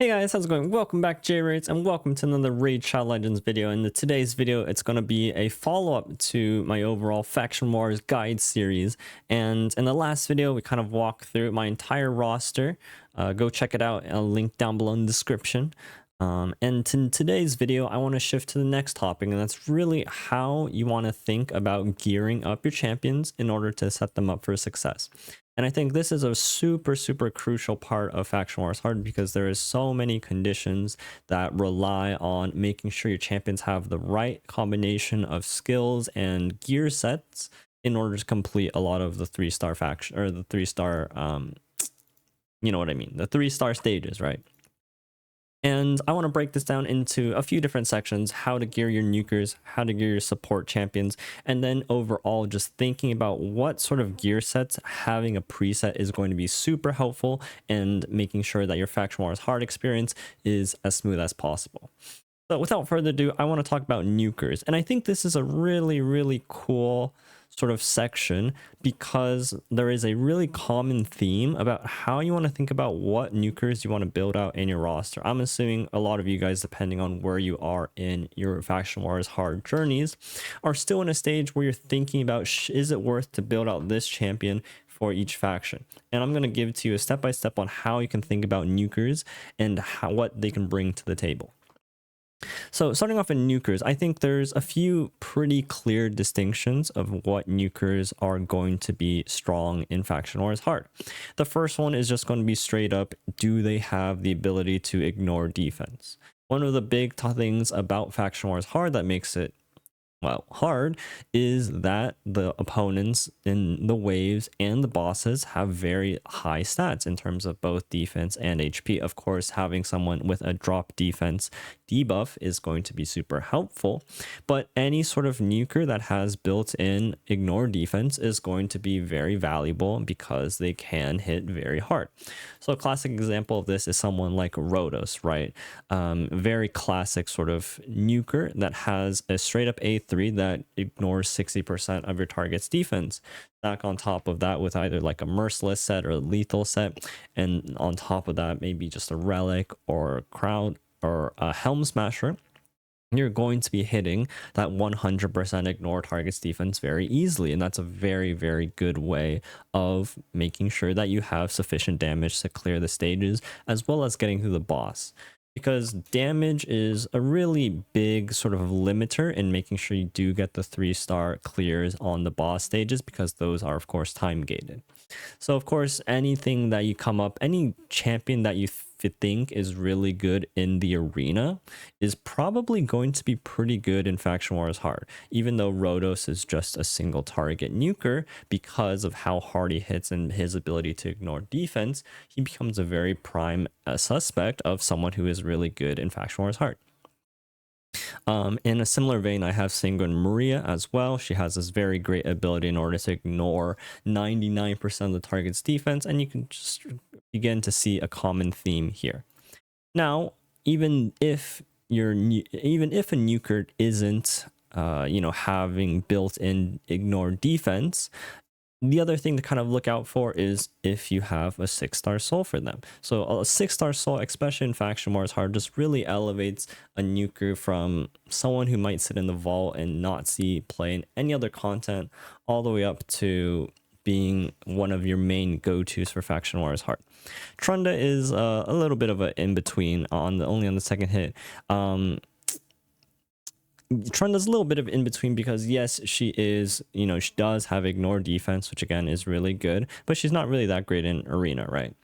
Hey guys, how's it going? Welcome back, J-Rates, and welcome to another Raid Shadow Legends video. In today's video, it's going to be a follow-up to my overall Faction Wars guide series. And in the last video, we kind of walked through my entire roster. Go check it out. I'll link down below in the description. And in today's video, I want to shift to the next topic, and that's really how you want to think about gearing up your champions in order to set them up for success. And I think this is a super crucial part of Faction Wars Hard because there is so many conditions that rely on making sure your champions have the right combination of skills and gear sets in order to complete a lot of the 3-star faction or the 3-star, you know what I mean, the 3-star stages, right? And I want to break this down into a few different sections: how to gear your nukers, how to gear your support champions, and then overall just thinking about what sort of gear sets having a preset is going to be super helpful, and making sure that your Faction Wars Hard experience is as smooth as possible. So without further ado, I want to talk about nukers. And I think this is a really cool sort of section because there is a really common theme about how you want to think about what nukers you want to build out in your roster. I'm assuming a lot of you guys, depending on where you are in your Faction Wars Hard journeys, are still in a stage where you're thinking about, is it worth to build out this champion for each faction? And I'm going to give to you a step-by-step on how you can think about nukers and what they can bring to the table. So starting off in nukers, I think there's a few pretty clear distinctions of what nukers are going to be strong in Faction Wars Hard. The first one is just going to be straight up, do they have the ability to ignore defense? One of the big things about Faction Wars Hard that makes it, well, hard, is that the opponents in the waves and the bosses have very high stats in terms of both defense and HP. Of course, having someone with a drop defense debuff is going to be super helpful, but any sort of nuker that has built-in ignore defense is going to be very valuable because they can hit very hard. So a classic example of this is someone like loadouts, right? Very classic sort of nuker that has a straight up A3 that ignores 60% of your target's defense. Back on top of that with either like a merciless set or a lethal set, and on top of that maybe just a relic or a crowd or a helm smasher, you're going to be hitting that 100% ignore targets defense very easily. And that's a very good way of making sure that you have sufficient damage to clear the stages as well as getting through the boss, because damage is a really big sort of limiter in making sure you do get the 3-star clears on the boss stages, because those are of course time gated. So of course, anything that you come up, any champion that you think is really good in the arena is probably going to be pretty good in Faction Wars Hard, even though Rhodos is just a single target nuker. Because of how hard he hits and his ability to ignore defense, he becomes a very prime suspect of someone who is really good in Faction Wars Hard. In a similar vein, I have Sanguine Maria as well. She has this very great ability in order to ignore 99% of the target's defense, and you can just begin to see a common theme here. Now, even if a nuker isn't having built-in ignore defense, the other thing to kind of look out for is if you have a 6-star soul for them. So a 6-star soul, especially in Faction Wars Hard, just really elevates a nuker from someone who might sit in the vault and not see play in any other content, all the way up to being one of your main go-tos for Faction Wars Hard. Trunda is a little bit of an in-between, only on the second hit. Trunda's a little bit of in between because yes, she is, she does have ignore defense, which again is really good, but she's not really that great in arena, right?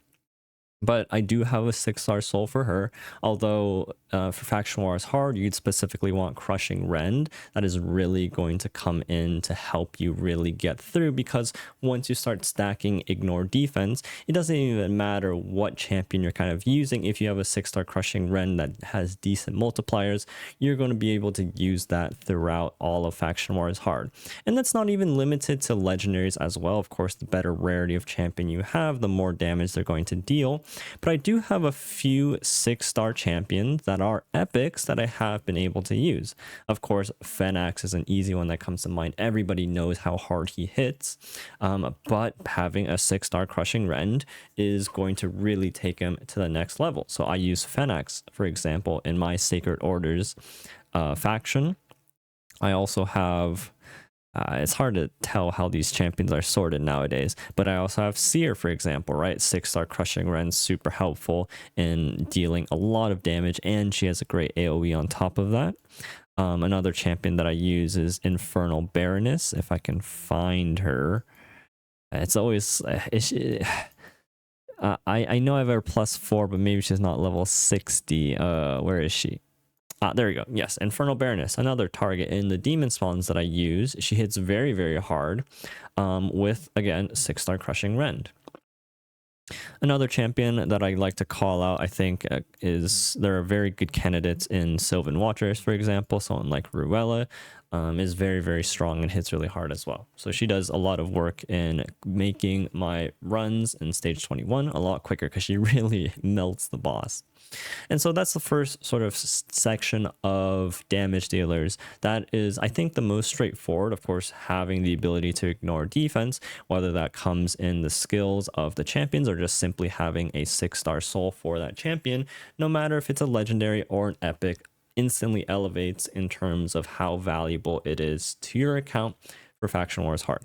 But I do have a 6-star soul for her, although for Faction Wars Hard, you'd specifically want Crushing Rend. That is really going to come in to help you really get through, because once you start stacking ignore defense, it doesn't even matter what champion you're kind of using. If you have a 6-star Crushing Rend that has decent multipliers, you're going to be able to use that throughout all of Faction Wars Hard. And that's not even limited to legendaries as well. Of course, the better rarity of champion you have, the more damage they're going to deal. But I do have a few 6-star champions that are epics that I have been able to use. Of course, Fenax is an easy one that comes to mind. Everybody knows how hard he hits, but having a 6-star Crushing Rend is going to really take him to the next level. So I use Fenax, for example, in my Sacred Orders faction. I also have it's hard to tell how these champions are sorted nowadays, but I also have Seer, for example, right? 6-star Crushing Rend, super helpful in dealing a lot of damage, and she has a great AoE on top of that. Another champion that I use is Infernal Baroness, if I can find her. It's always I know I have her +4, but maybe she's not level 60. Where is she? There we go. Yes, Infernal Baroness, another target in the demon spawns that I use. She hits very, very hard with, again, 6-star Crushing Rend. Another champion that I like to call out, I think, is there are very good candidates in Sylvan Watchers, for example. Someone like Ruella is very, very strong and hits really hard as well. So she does a lot of work in making my runs in stage 21 a lot quicker because she really melts the boss. And so that's the first sort of section of damage dealers. That is, I think, the most straightforward. Of course, having the ability to ignore defense, whether that comes in the skills of the champions or just simply having a 6-star soul for that champion, no matter if it's a legendary or an epic, instantly elevates in terms of how valuable it is to your account for Faction Wars Hard.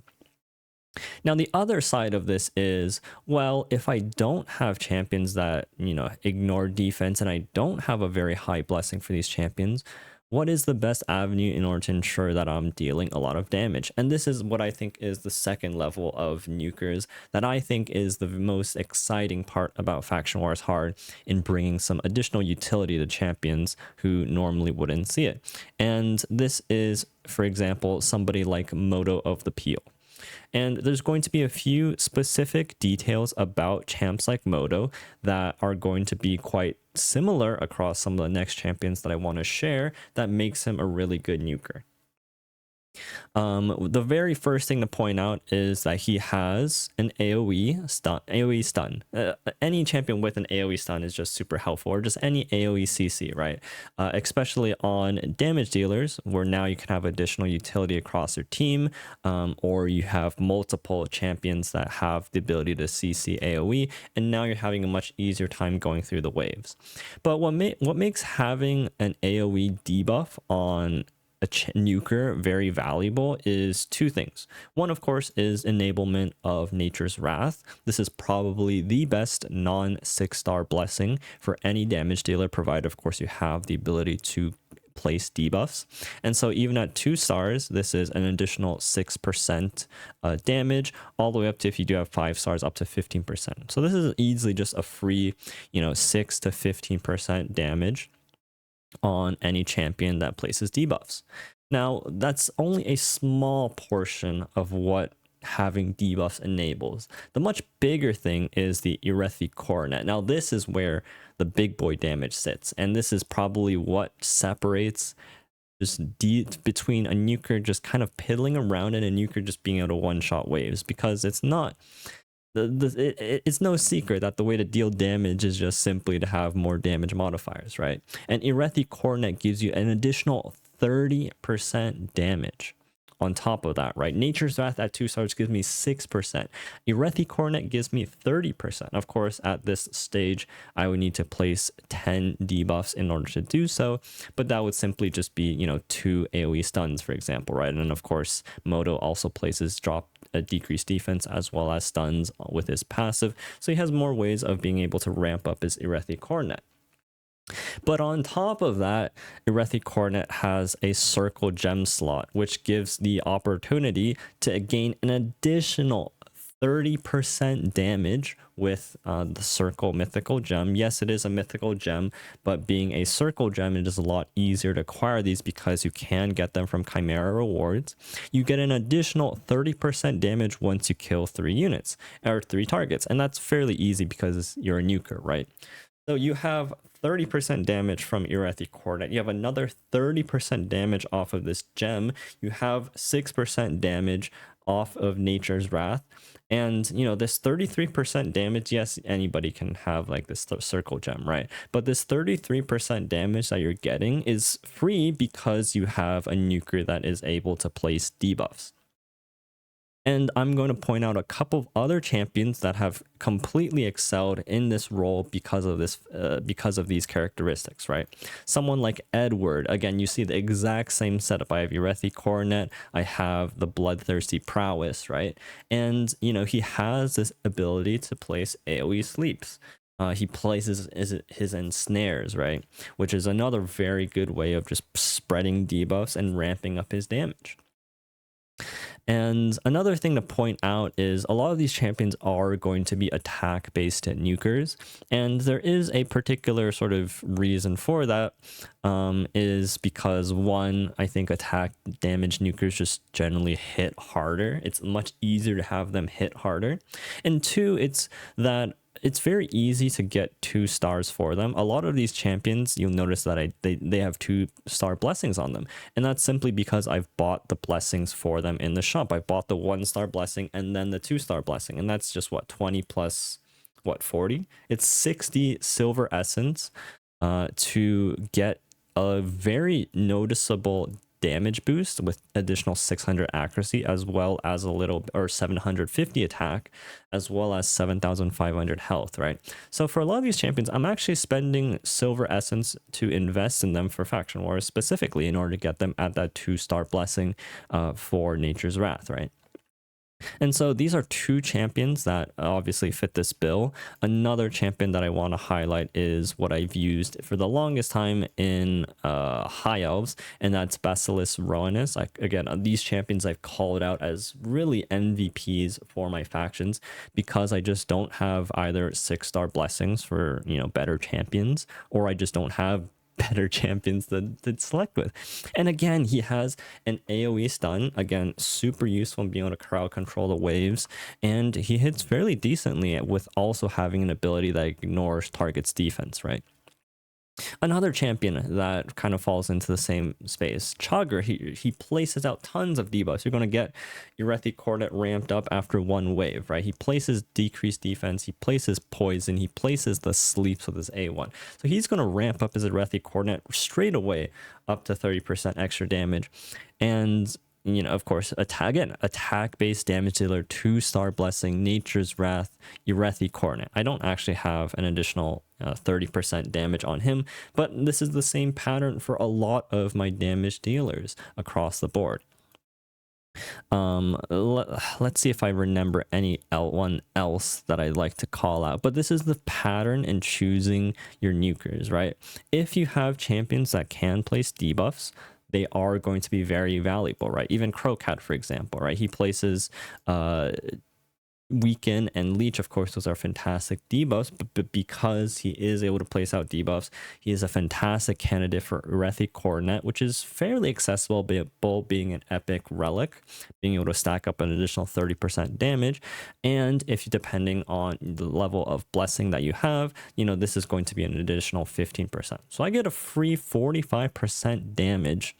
Now, the other side of this is, well, if I don't have champions that, ignore defense and I don't have a very high blessing for these champions, what is the best avenue in order to ensure that I'm dealing a lot of damage? And this is what I think is the second level of Nukers that I think is the most exciting part about Faction Wars Hard in bringing some additional utility to champions who normally wouldn't see it. And this is, for example, somebody like Moto of the Peel. And there's going to be a few specific details about champs like Moto that are going to be quite similar across some of the next champions that I want to share that makes him a really good nuker. The very first thing to point out is that he has an AoE stun. Any champion with an AoE stun is just super helpful, or just any AoE CC, right? Especially on damage dealers, where now you can have additional utility across your team, or you have multiple champions that have the ability to CC AoE, and now you're having a much easier time going through the waves. But what makes having an AoE debuff on a nuker very valuable is two things. One, of course, is enablement of Nature's Wrath. This is probably the best non-6-star blessing for any damage dealer, provided, of course, you have the ability to place debuffs. And so even at 2 stars, this is an additional 6% damage, all the way up to, if you do have 5 stars, up to 15%. So this is easily just a free, 6 to 15% damage on any champion that places debuffs. Now, that's only a small portion of what having debuffs enables. The much bigger thing is the Erethi Coronet. Now, this is where the big boy damage sits, and this is probably what separates just between a nuker just kind of piddling around and a nuker just being able to one-shot waves, because it's not it's no secret that the way to deal damage is just simply to have more damage modifiers, right? And Erethi Coronet gives you an additional 30% damage on top of that, right? Nature's Wrath at 2 stars gives me 6%. Erethi Coronet gives me 30%. Of course, at this stage, I would need to place 10 debuffs in order to do so, but that would simply just be, 2 AoE stuns, for example, right? And then, of course, Moto also places a decreased defense as well as stuns with his passive, so he has more ways of being able to ramp up his Erethi Coronet. But on top of that, Erethi Coronet has a circle gem slot, which gives the opportunity to gain an additional 30% damage with the circle mythical gem. Yes, it is a mythical gem, but being a circle gem, it is a lot easier to acquire these because you can get them from Chimera rewards. You get an additional 30% damage once you kill 3 units or 3 targets, and that's fairly easy because you're a nuker, right? So you have 30% damage from Erethi Coronet. You have another 30% damage off of this gem. You have 6% damage off of Nature's Wrath. And, you know, this 33% damage, yes, anybody can have like this circle gem, right? But this 33% damage that you're getting is free because you have a nuker that is able to place debuffs. And I'm going to point out a couple of other champions that have completely excelled in this role because of this, because of these characteristics, right? Someone like Edward, again, you see the exact same setup. I have Erethi Coronet, I have the Bloodthirsty Prowess, right? And, you know, he has this ability to place AoE sleeps. He places his ensnares, right? Which is another very good way of just spreading debuffs and ramping up his damage. And another thing to point out is a lot of these champions are going to be attack based nukers, and there is a particular sort of reason for that, is because one, I think attack damage nukers just generally hit harder. It's much easier to have them hit harder, and two, it's that it's very easy to get 2 stars for them. A lot of these champions, you'll notice that they have 2-star blessings on them. And that's simply because I've bought the blessings for them in the shop. I bought the 1-star blessing and then the 2-star blessing. And that's just what, 20 plus, what, 40? It's 60 silver essence to get a very noticeable damage boost with additional 600 accuracy, as well as a little, or 750 attack, as well as 7,500 health, right? So for a lot of these champions, I'm actually spending silver essence to invest in them for Faction Wars specifically in order to get them at that 2-star blessing for Nature's Wrath, right? And so these are 2 champions that obviously fit this bill. Another champion that I want to highlight is what I've used for the longest time in High Elves, and that's Basilisk Rowanus. Again, these champions I've called out as really MVPs for my factions because I just don't have either 6-star blessings for, you know, better champions, or I just don't have better champions to select with. And again, he has an AoE stun, again, super useful in being able to crowd control the waves, and he hits fairly decently with also having an ability that ignores target's defense, right? Another champion that kind of falls into the same space, Chugger, he places out tons of debuffs. You're going to get Erethi Coronet ramped up after 1 wave, right? He places decreased defense, he places poison, he places the sleeps with his A1. So he's going to ramp up his Erethi Coronet straight away up to 30% extra damage. And, you know, of course, attack-based damage dealer, 2-star blessing, Nature's Wrath, Erethi Coronet. I don't actually have an additional 30% damage on him, but this is the same pattern for a lot of my damage dealers across the board. Let's see if I remember one else that I'd like to call out, but this is the pattern in choosing your nukers, right? If you have champions that can place debuffs, they are going to be very valuable, right? Even Crowcat, for example, right? He places Weaken and Leech, of course, those are fantastic debuffs, but because he is able to place out debuffs, he is a fantastic candidate for Erethi Coronet, which is fairly accessible, being an epic relic, being able to stack up an additional 30% damage. And if you, depending on the level of blessing that you have, you know, this is going to be an additional 15%. So I get a free 45% damage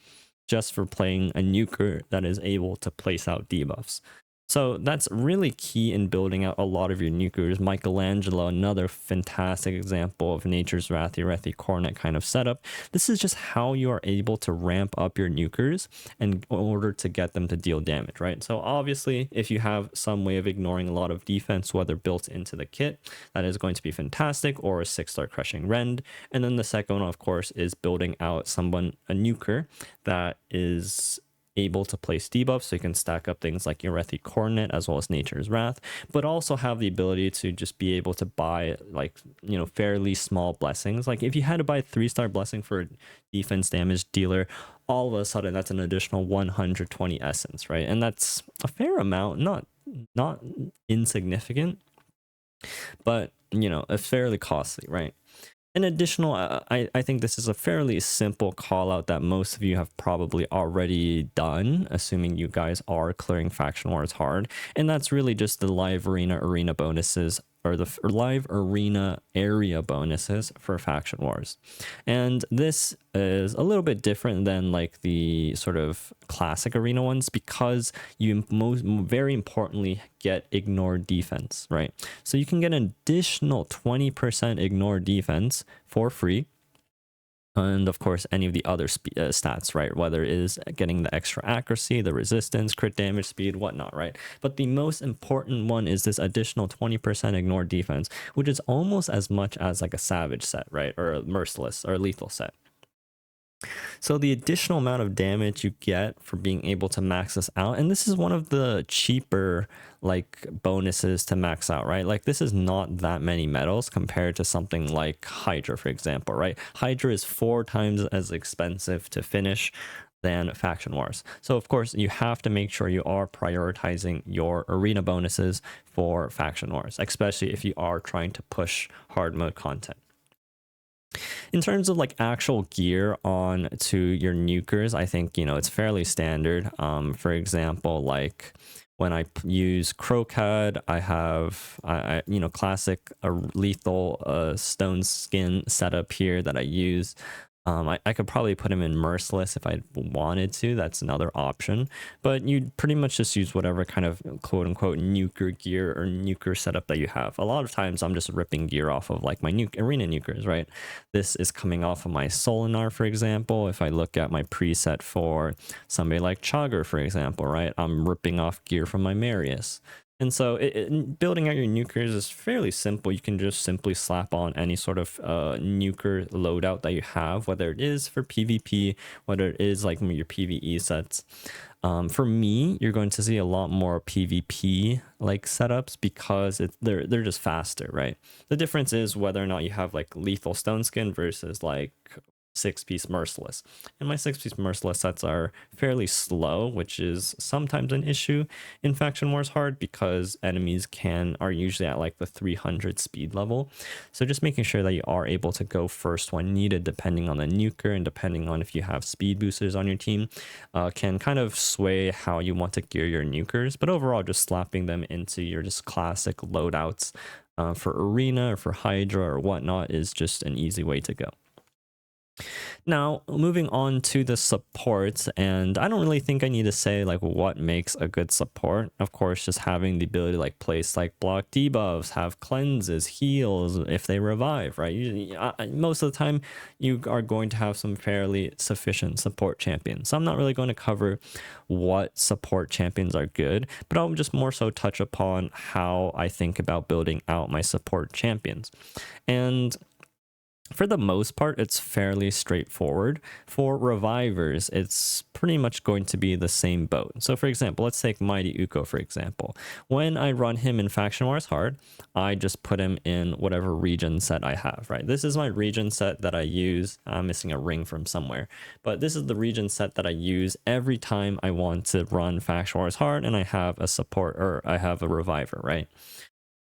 just for playing a nuker that is able to place out debuffs. So that's really key in building out a lot of your nukers. Michelangelo, another fantastic example of Nature's Wrath, Erethi Coronet kind of setup. This is just how you are able to ramp up your nukers in order to get them to deal damage, right? So obviously, if you have some way of ignoring a lot of defense, whether built into the kit, that is going to be fantastic, or a 6-star Crushing Rend. And then the second one, of course, is building out a nuker that is able to place debuffs, so you can stack up things like Erethi Coronet as well as Nature's Wrath, but also have the ability to just be able to buy, like, you know, fairly small blessings. Like if you had to buy a 3-star blessing for a defense damage dealer, all of a sudden that's an additional 120 essence, right? And that's a fair amount, not insignificant, but, you know, it's fairly costly, right? An additional, I think this is a fairly simple call out that most of you have probably already done, assuming you guys are clearing Faction Wars hard, and that's really just the live arena bonuses or the live arena area bonuses for Faction Wars. And this is a little bit different than like the sort of classic arena ones because you very importantly get ignore defense, right? So you can get an additional 20% ignore defense for free. And of course, any of the other stats, right? Whether it is getting the extra accuracy, the resistance, crit damage, speed, whatnot, right? But the most important one is this additional 20% ignore defense, which is almost as much as like a savage set, right? Or a merciless or lethal set. So the additional amount of damage you get for being able to max this out, and this is one of the cheaper like bonuses to max out, right? Like this is not that many medals compared to something like Hydra, for example, right? Hydra is 4 times as expensive to finish than Faction Wars. So of course you have to make sure you are prioritizing your arena bonuses for Faction Wars, especially if you are trying to push hard mode content. In terms of like actual gear on to your nukers, I think, you know, it's fairly standard. For example, like when I use Crocad, I have, you know, classic lethal stone skin setup here that I use. I could probably put him in merciless if I wanted to. That's another option. But you pretty much just use whatever kind of quote unquote nuker gear or nuker setup that you have. A lot of times I'm just ripping gear off of like my arena nukers, right? This is coming off of my Solinar, for example. If I look at my preset for somebody like Chagger, for example, right? I'm ripping off gear from my Marius. And so building out your nukers is fairly simple. You can just simply slap on any sort of nuker loadout that you have, whether it is for PvP, whether it is like your PvE sets. For me, you're going to see a lot more PvP like setups because they're just faster, right? The difference is whether or not you have like lethal stone skin versus like 6-piece merciless, and my 6-piece merciless sets are fairly slow, which is sometimes an issue in Faction Wars Hard because enemies are usually at like the 300 speed level. So just making sure that you are able to go first when needed, depending on the nuker and depending on if you have speed boosters on your team, can kind of sway how you want to gear your nukers. But overall, just slapping them into your just classic loadouts for arena or for Hydra or whatnot is just an easy way to go. Now, moving on to the supports, and I don't really think I need to say like what makes a good support. Of course, just having the ability to like place like block debuffs, have cleanses, heals if they revive, right? Usually, most of the time, you are going to have some fairly sufficient support champions. So I'm not really going to cover what support champions are good, but I'll just more so touch upon how I think about building out my support champions. And for the most part, it's fairly straightforward. For revivers, it's pretty much going to be the same boat. So for example, let's take Mighty Uko, for example. When I run him in Faction Wars Hard, I just put him in whatever region set I have, right? This is my region set that I use. I'm missing a ring from somewhere, but this is the region set that I use every time I want to run Faction Wars Hard and I have a support or I have a reviver, right?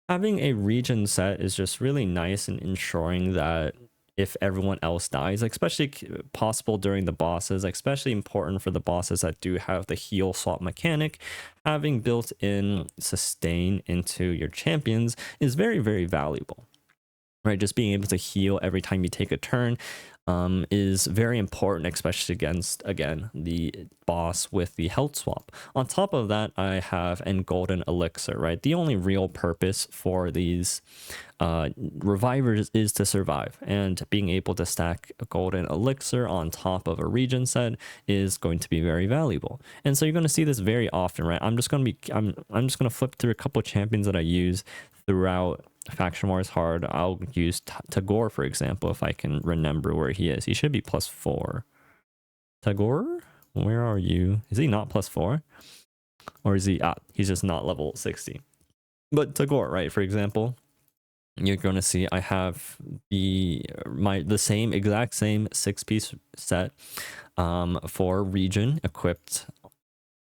Having a region set is just really nice in ensuring that if everyone else dies, especially possible during the bosses, especially important for the bosses that do have the heal swap mechanic, having built-in sustain into your champions is very, very valuable, right? Just being able to heal every time you take a turn is very important, especially against, again, the boss with the health swap. On top of that, I have an golden elixir, right? The only real purpose for these revivers is to survive, and being able to stack a golden elixir on top of a region set is going to be very valuable. And so you're going to see this very often, right? I'm just going to flip through a couple of champions that I use throughout Faction Wars Hard. I'll use Tagore, for example, if I can remember where he is. He should be +4. Tagore, where are you? Is he not +4? Or is he, he's just not level 60. But Tagore, right, for example, you're going to see I have the exact same 6-piece set for region equipped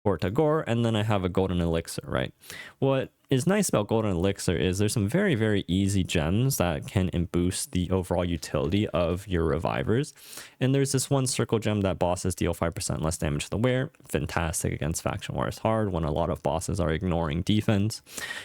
for Tagore, and then I have a golden elixir, right? What is nice about Golden Elixir is there's some very, very easy gems that can boost the overall utility of your revivers. And there's this one circle gem that bosses deal 5% less damage to the wearer. Fantastic against Faction Wars hard when a lot of bosses are ignoring defense.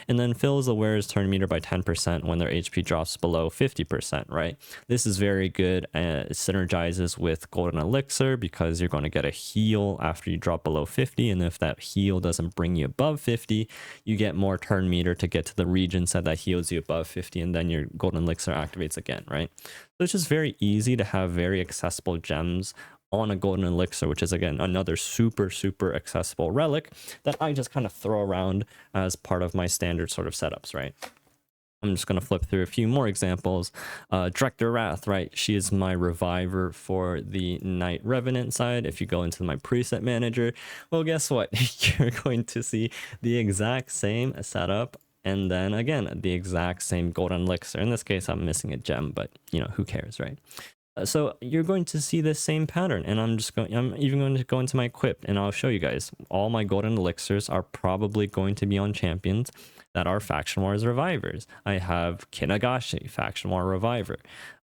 And then fills the wearer's turn meter by 10% when their HP drops below 50%, right? This is very good. It synergizes with Golden Elixir because you're going to get a heal after you drop below 50. And if that heal doesn't bring you above 50, you get more turn meter to get to the region set that heals you above 50, and then your Golden Elixir activates again, right? So it's just very easy to have very accessible gems on a Golden Elixir, which is again another super, super accessible relic that I just kind of throw around as part of my standard sort of setups, right? I'm just going to flip through a few more examples. Director Wrath, right? She is my reviver for the Knight Revenant side. If you go into my preset manager, well, guess what? You're going to see the exact same setup. And then again, the exact same Golden Elixir. In this case, I'm missing a gem, but you know, who cares, right? So you're going to see this same pattern, and I'm even going to go into my equip and I'll show you guys. All my Golden Elixirs are probably going to be on champions that are Faction Wars revivers. I have Kinagashi, Faction War reviver.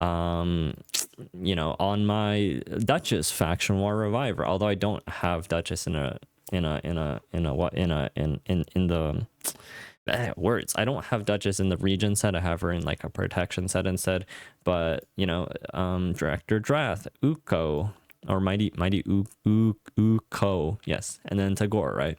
You know, on my Duchess, Faction War reviver. Although I don't have Duchess in the words. I don't have Duchess in the region set. I have her in like a protection set instead. But you know, Director Drath, Uko, or Mighty Uko, yes, and then Tagore, right?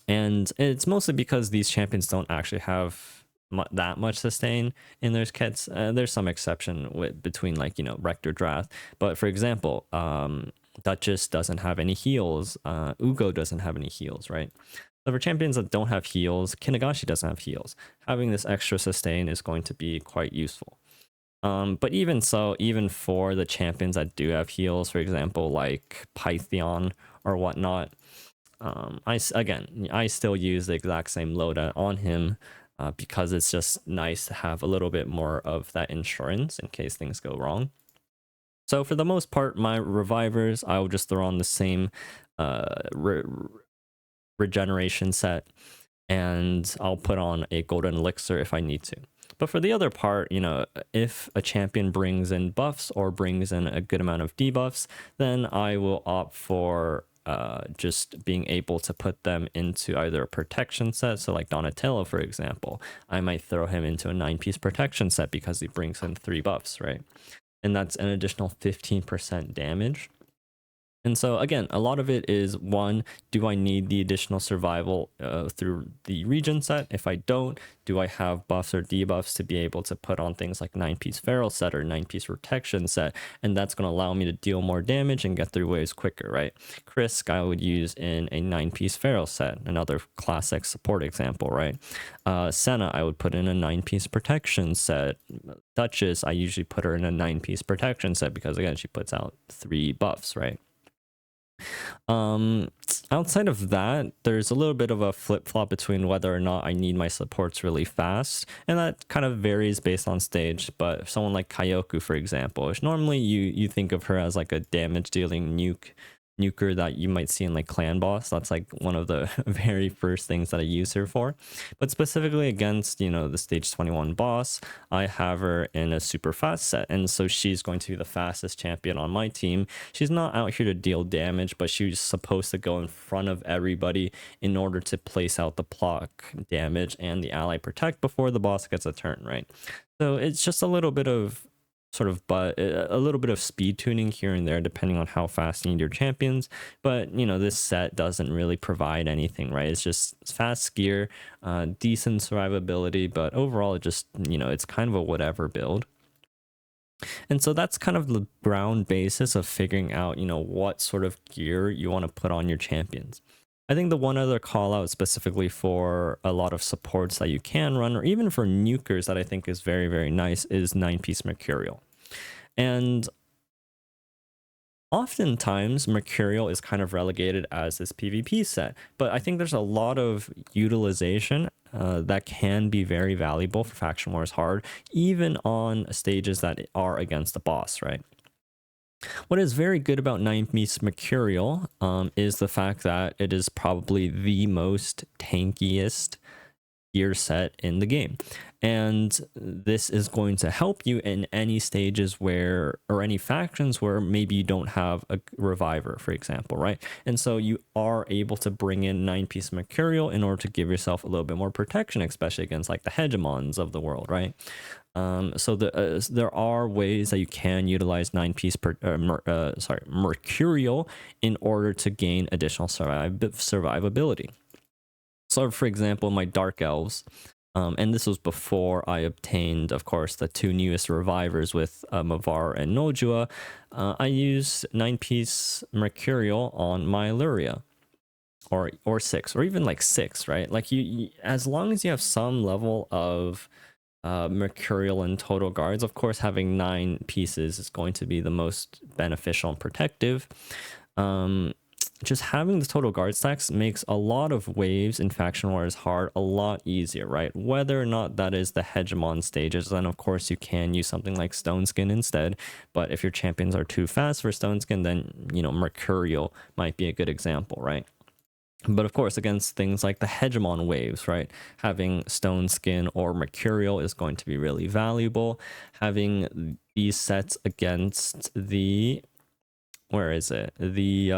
And it's mostly because these champions don't actually have that much sustain in their kits. There's some exception between like, you know, Rector Drath, but for example, Duchess doesn't have any heals. Ugo doesn't have any heals, right? So for champions that don't have heals, Kinagashi doesn't have heals. Having this extra sustain is going to be quite useful. But even so, even for the champions that do have heals, for example, like Pythion or whatnot, I still use the exact same loadout on him because it's just nice to have a little bit more of that insurance in case things go wrong. So for the most part, my revivers, I will just throw on the same regeneration set, and I'll put on a Golden Elixir if I need to. But for the other part, you know, if a champion brings in buffs or brings in a good amount of debuffs, then I will opt for just being able to put them into either a protection set. So like Donatello, for example, I might throw him into a 9-piece protection set because he brings in 3 buffs, right? And that's an additional 15% damage. And so again, a lot of it is, one, do I need the additional survival through the region set? If I don't, do I have buffs or debuffs to be able to put on things like 9-piece feral set or 9-piece protection set? And that's going to allow me to deal more damage and get through waves quicker, right? Krisk I would use in a 9-piece feral set, another classic support example, right? Senna I would put in a 9-piece protection set. Duchess, I usually put her in a 9-piece protection set because again, she puts out 3 buffs, right? Outside of that, there's a little bit of a flip-flop between whether or not I need my supports really fast, and that kind of varies based on stage. But someone like Kyoku, for example, which normally you think of her as like a damage dealing nuker that you might see in like Clan Boss. That's like one of the very first things that I use her for. But specifically against, you know, the stage 21 boss, I have her in a super fast set, and so she's going to be the fastest champion on my team. She's not out here to deal damage, but she's supposed to go in front of everybody in order to place out the block damage and the ally protect before the boss gets a turn, right? So it's just a little bit of a little bit of speed tuning here and there depending on how fast you need your champions. But you know, this set doesn't really provide anything, right? It's just fast gear, decent survivability, but overall it just, you know, it's kind of a whatever build. And so that's kind of the ground basis of figuring out, you know, what sort of gear you want to put on your champions. I think the one other call out specifically for a lot of supports that you can run, or even for nukers that I think is very, very nice, is 9-piece Mercurial. And oftentimes Mercurial is kind of relegated as this PvP set, but I think there's a lot of utilization that can be very valuable for Faction Wars Hard, even on stages that are against the boss, right? What is very good about 9-piece Mercurial is the fact that it is probably the most tankiest gear set in the game, and this is going to help you in any stages where, or any factions where maybe you don't have a reviver, for example, right? And so you are able to bring in 9-piece Mercurial in order to give yourself a little bit more protection, especially against like the hegemons of the world, right? So there are ways that you can utilize 9-piece Mercurial in order to gain additional survivability. So, for example, my Dark Elves, and this was before I obtained, of course, the 2 newest revivers with Mavar and Nojua. I used 9-piece Mercurial on my Luria, or 6, or even like 6, right? Like you, as long as you have some level of Mercurial and total guards, of course, having 9 pieces is going to be the most beneficial and protective. Just having the total guard stacks makes a lot of waves in Faction Wars hard a lot easier, right? Whether or not that is the hegemon stages, then of course you can use something like Stone Skin instead. But if your champions are too fast for Stone Skin, then, you know, Mercurial might be a good example, right? But of course, against things like the hegemon waves, right? Having Stone Skin or Mercurial is going to be really valuable. Having these sets against the, where is it? The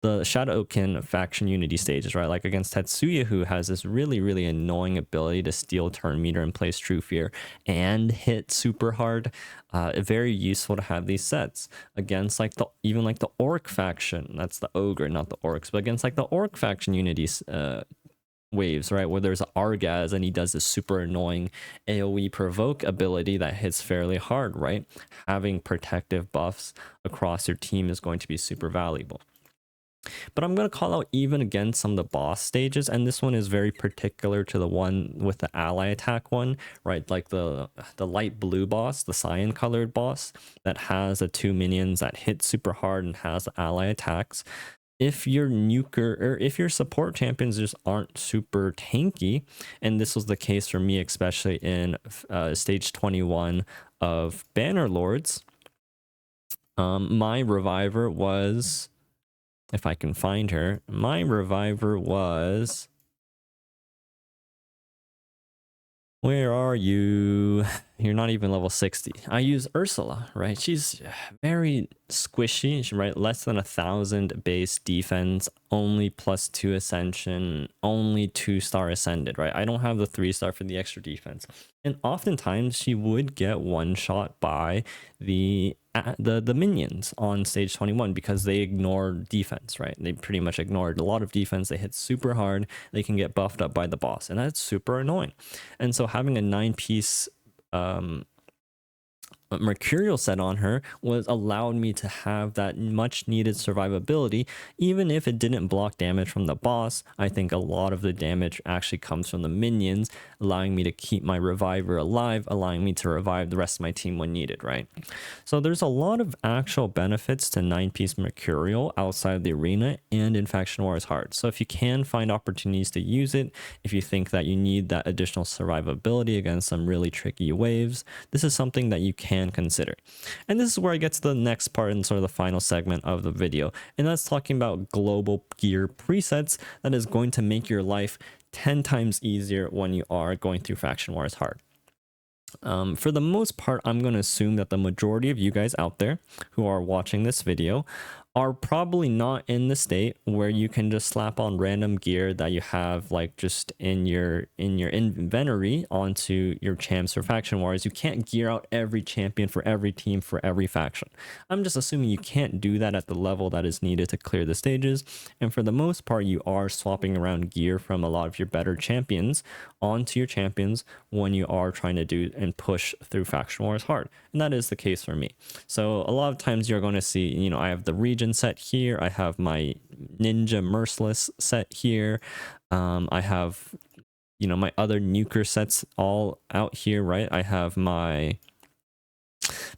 Shadowkin faction unity stages, right? Like against Tetsuya, who has this really annoying ability to steal turn meter and place True Fear and hit super hard. Very useful to have these sets against like even like the Orc faction. That's the Ogre, not the Orcs, but against like the Orc faction unities waves, right? Where there's Argaz and he does this super annoying AoE provoke ability that hits fairly hard, right? Having protective buffs across your team is going to be super valuable. But I'm going to call out even against some of the boss stages, and this one is very particular to the one with the ally attack one, right? Like the light blue boss, the cyan colored boss that has the 2 minions that hit super hard and has ally attacks. If your nuker, or if your support champions just aren't super tanky, and this was the case for me, especially in stage 21 of Banner Lords, my reviver was, if I can find her, my reviver was, where are you? You're not even level 60. I use Ursula, right? She's very squishy, right? Less than 1,000 base defense, only +2 ascension, only 2-star ascended, right? I don't have the 3-star for the extra defense. And oftentimes she would get one shot by the minions on stage 21 because they ignore defense, right? They pretty much ignored a lot of defense. They hit super hard. They can get buffed up by the boss, and that's super annoying. And so having a 9-piece Mercurial set on her was allowed me to have that much needed survivability. Even if it didn't block damage from the boss, I think a lot of the damage actually comes from the minions, allowing me to keep my reviver alive, allowing me to revive the rest of my team when needed, right? So there's a lot of actual benefits to 9-piece Mercurial outside the arena and in Faction Wars Hard. So if you can find opportunities to use it, if you think that you need that additional survivability against some really tricky waves, this is something that you can consider. And this is where I get to the next part and sort of the final segment of the video, and that's talking about global gear presets that is going to make your life 10 times easier when you are going through Faction Wars Hard. For the most part, I'm going to assume that the majority of you guys out there who are watching this video are probably not in the state where you can just slap on random gear that you have like just in your inventory onto your champs or Faction Wars. You can't gear out every champion for every team for every faction. I'm just assuming you can't do that at the level that is needed to clear the stages, and for the most part you are swapping around gear from a lot of your better champions onto your champions when you are trying to do and push through Faction Wars Hard, and that is the case for me. So a lot of times you're going to see, you know, I have the region set here, I have my Ninja Merciless set here, I have, you know, my other nuker sets all out here, right? I have my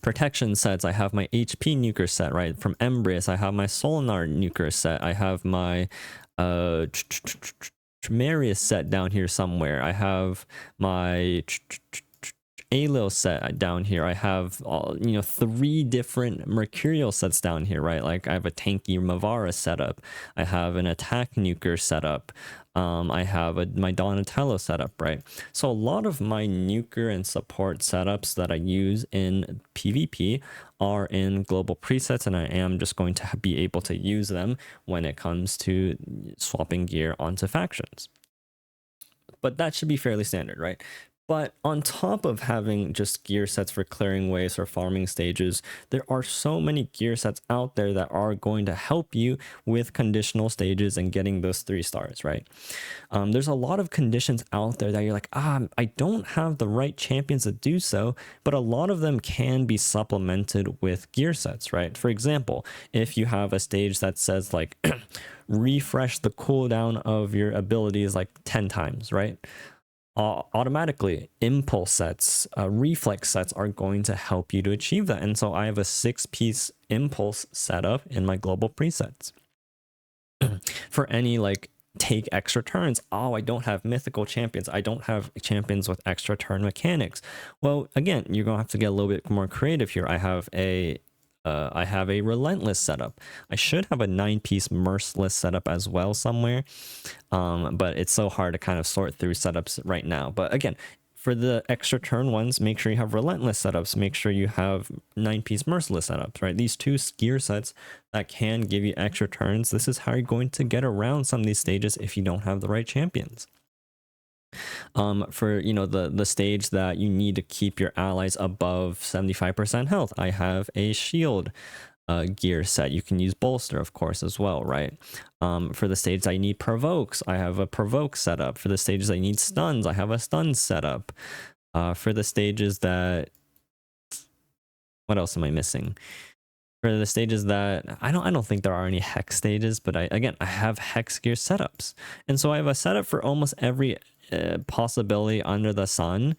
protection sets, I have my HP nuker set, right? From Embrace, I have my Solinar nuker set, I have my Tremarius set down here somewhere, I have my Alil set down here. I have you know, 3 different Mercurial sets down here, right? Like I have a tanky Mavara setup, I have an attack Nuker setup, I have my Donatello setup, right? So a lot of my Nuker and support setups that I use in PvP are in global presets, and I am just going to be able to use them when it comes to swapping gear onto factions. But that should be fairly standard, right? But on top of having just gear sets for clearing waves or farming stages, there are so many gear sets out there that are going to help you with conditional stages and getting those 3 stars, right? There's a lot of conditions out there that you're like, I don't have the right champions to do so, but a lot of them can be supplemented with gear sets, right? For example, if you have a stage that says like, refresh the cooldown of your abilities like 10 times, right? Automatically impulse sets, reflex sets are going to help you to achieve that. And so I have a 6-piece impulse setup in my global presets. For any like take extra turns, I don't have mythical champions, I don't have champions with extra turn mechanics. Well, again, you're gonna have to get a little bit more creative here. I have a relentless setup. I should have a 9-piece merciless setup as well somewhere, but it's so hard to kind of sort through setups right now. But again, for the extra turn ones, make sure you have relentless setups, make sure you have 9-piece merciless setups, right? These 2 gear sets that can give you extra turns. This is how you're going to get around some of these stages if you don't have the right champions. For, you know, the stage that you need to keep your allies above 75% health, I have a shield gear set. You can use bolster, of course, as well, right? For the stages I need provokes, I have a provoke setup. For the stages I need stuns, I have a stun setup. For the stages that, what else am I missing? For the stages that I don't think there are any hex stages, but I have hex gear setups, and so I have a setup for almost every possibility under the sun.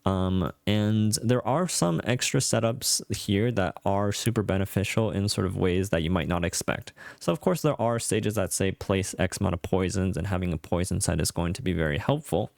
And there are some extra setups here that are super beneficial in sort of ways that you might not expect. So of course there are stages that say place X amount of poisons, and having a poison set is going to be very helpful.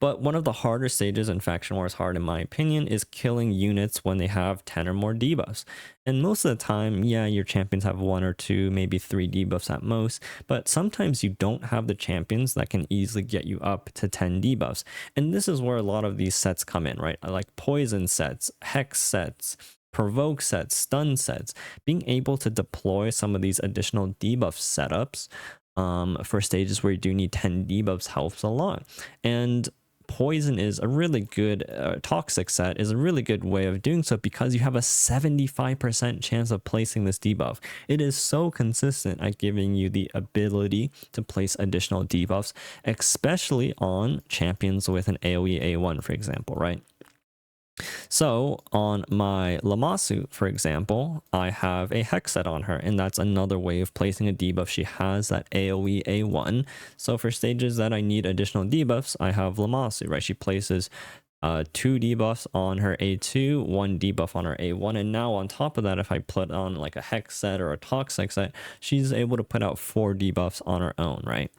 But one of the harder stages in Faction Wars Hard, in my opinion, is killing units when they have 10 or more debuffs. And most of the time, yeah, your champions have 1 or 2, maybe 3 debuffs at most, but sometimes you don't have the champions that can easily get you up to 10 debuffs. And this is where a lot of these sets come in, right? Like poison sets, hex sets, provoke sets, stun sets. Being able to deploy some of these additional debuff setups for stages where you do need 10 debuffs helps a lot. And poison is a really good toxic set is a really good way of doing so, because you have a 75% chance of placing this debuff. It is so consistent at giving you the ability to place additional debuffs, especially on champions with an AoE A1, for example, right? So on my Lamasu, for example, I have a hex set on her, and that's another way of placing a debuff. She has that AoE A1. So for stages that I need additional debuffs, I have Lamasu, right? She places 2 debuffs on her A2, 1 debuff on her A1, and now on top of that, if I put on like a hex set or a toxic set, she's able to put out 4 debuffs on her own, right?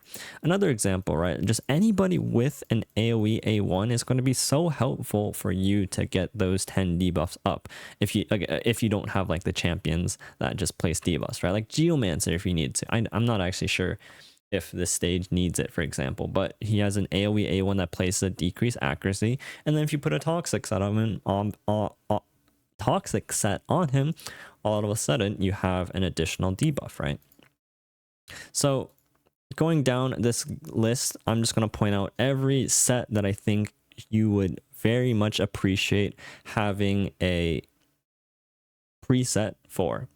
Another example, right? Just anybody with an AoE A1 is going to be so helpful for you to get those 10 debuffs up if you don't have like the champions that just place debuffs, right? Like Geomancer if you need to. I'm not actually sure if this stage needs it, for example, but he has an AoE A1 that places a decreased accuracy, and then if you put a toxic set on him, all of a sudden you have an additional debuff, right? So going down this list, I'm just going to point out every set that I think you would very much appreciate having a preset for.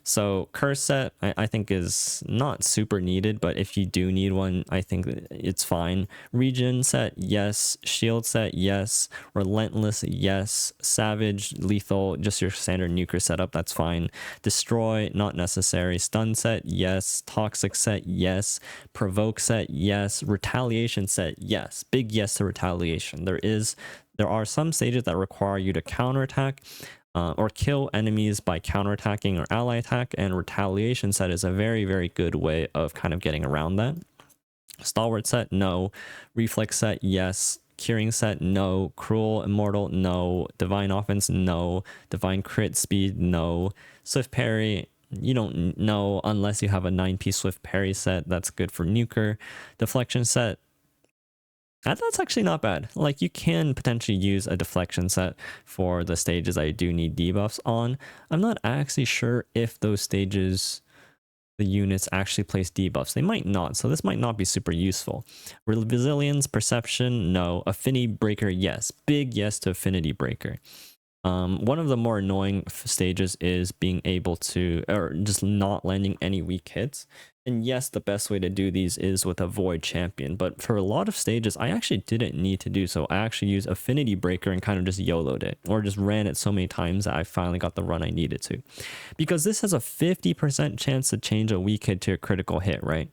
So curse set I think is not super needed, but if you do need one, I think it's fine. Regen set, yes. Shield set, yes. Relentless, yes. Savage, lethal, just your standard nuker setup, that's fine. Destroy, not necessary. Stun set, yes. Toxic set, yes. Provoke set, yes. Retaliation set, yes. Big yes to retaliation. There are some stages that require you to counterattack or kill enemies by counterattacking or ally attack, and retaliation set is a very, very good way of kind of getting around that. Stalwart set, no. Reflex set, yes. Curing Set, no. Cruel Immortal, no. Divine Offense, no. Divine Crit Speed, no. Swift Parry, you don't know unless you have a 9-piece Swift Parry set. That's good for Nuker. Deflection Set, that's actually not bad. Like, you can potentially use a deflection set for the stages I do need debuffs on. I'm not actually sure if those stages, the units actually place debuffs. They might not, so this might not be super useful. Resilience, Perception, no. Affinity Breaker, yes. Big yes to Affinity Breaker. One of the more annoying stages is being able to, or just not landing any weak hits. And yes, the best way to do these is with a Void Champion, but for a lot of stages, I actually didn't need to do so. I actually used Affinity Breaker and kind of just YOLO'd it, or just ran it so many times that I finally got the run I needed to. Because this has a 50% chance to change a weak hit to a critical hit, right?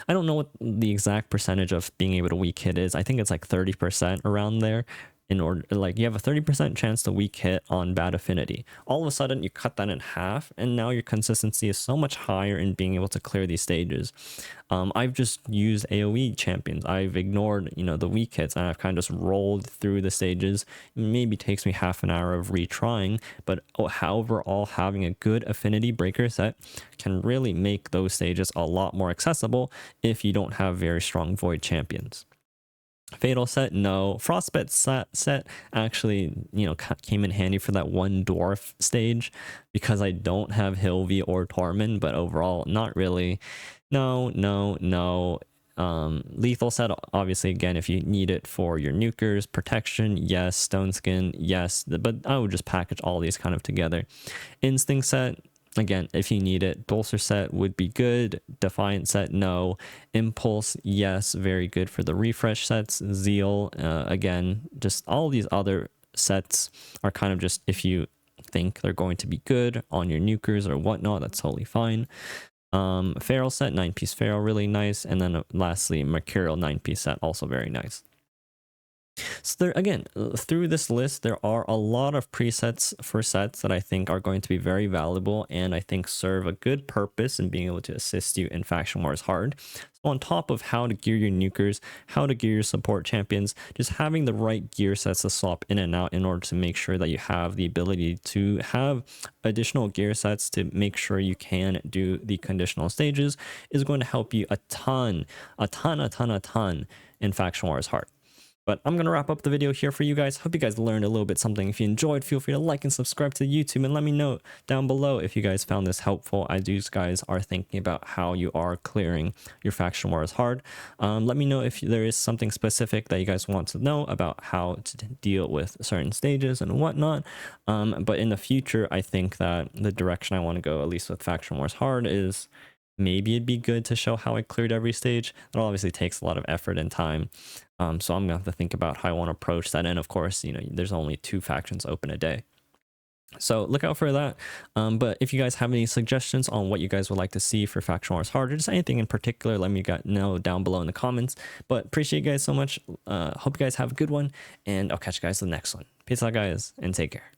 I don't know what the exact percentage of being able to weak hit is. I think it's like 30% around there. In order, like, you have a 30% chance to weak hit on bad affinity. All of a sudden you cut that in half, and now your consistency is so much higher in being able to clear these stages. I've just used AoE champions. I've ignored, you know, the weak hits, and I've kind of just rolled through the stages. It maybe takes me half an hour of retrying, but overall, having a good affinity breaker set can really make those stages a lot more accessible if you don't have very strong void champions. Fatal Set, no. Frostbite set actually, you know, came in handy for that one dwarf stage because I don't have Hilvi or Tormund, but overall, not really. No. Lethal Set, obviously, again, if you need it for your Nukers, Protection, yes. Stone Skin, yes. But I would just package all these kind of together. Instinct Set, again, if you need it. Bolster Set would be good. Defiant Set, no. Impulse, yes, very good for the refresh sets. Zeal, again, just all these other sets are kind of just, if you think they're going to be good on your Nukers or whatnot, that's totally fine. Feral Set, 9-piece Feral, really nice. And then lastly, Mercurial 9-piece set, also very nice. So there, again, through this list, there are a lot of presets for sets that I think are going to be very valuable and I think serve a good purpose in being able to assist you in Faction Wars Hard. So on top of how to gear your Nukers, how to gear your support champions, just having the right gear sets to swap in and out in order to make sure that you have the ability to have additional gear sets to make sure you can do the conditional stages is going to help you a ton in Faction Wars Hard. But I'm going to wrap up the video here for you guys. Hope you guys learned a little bit something. If you enjoyed, feel free to like and subscribe to YouTube and let me know down below if you guys found this helpful as you guys are thinking about how you are clearing your Faction Wars Hard. Let me know if there is something specific that you guys want to know about how to deal with certain stages and whatnot. But in the future, I think that the direction I want to go, at least with Faction Wars Hard, is maybe it'd be good to show how I cleared every stage. That obviously takes a lot of effort and time. So I'm gonna have to think about how I want to approach that. And of course, you know, there's only 2 factions open a day. So look out for that. But if you guys have any suggestions on what you guys would like to see for Faction Wars Hard, or just anything in particular, let me know down below in the comments. But appreciate you guys so much. Hope you guys have a good one, and I'll catch you guys in the next one. Peace out, guys, and take care.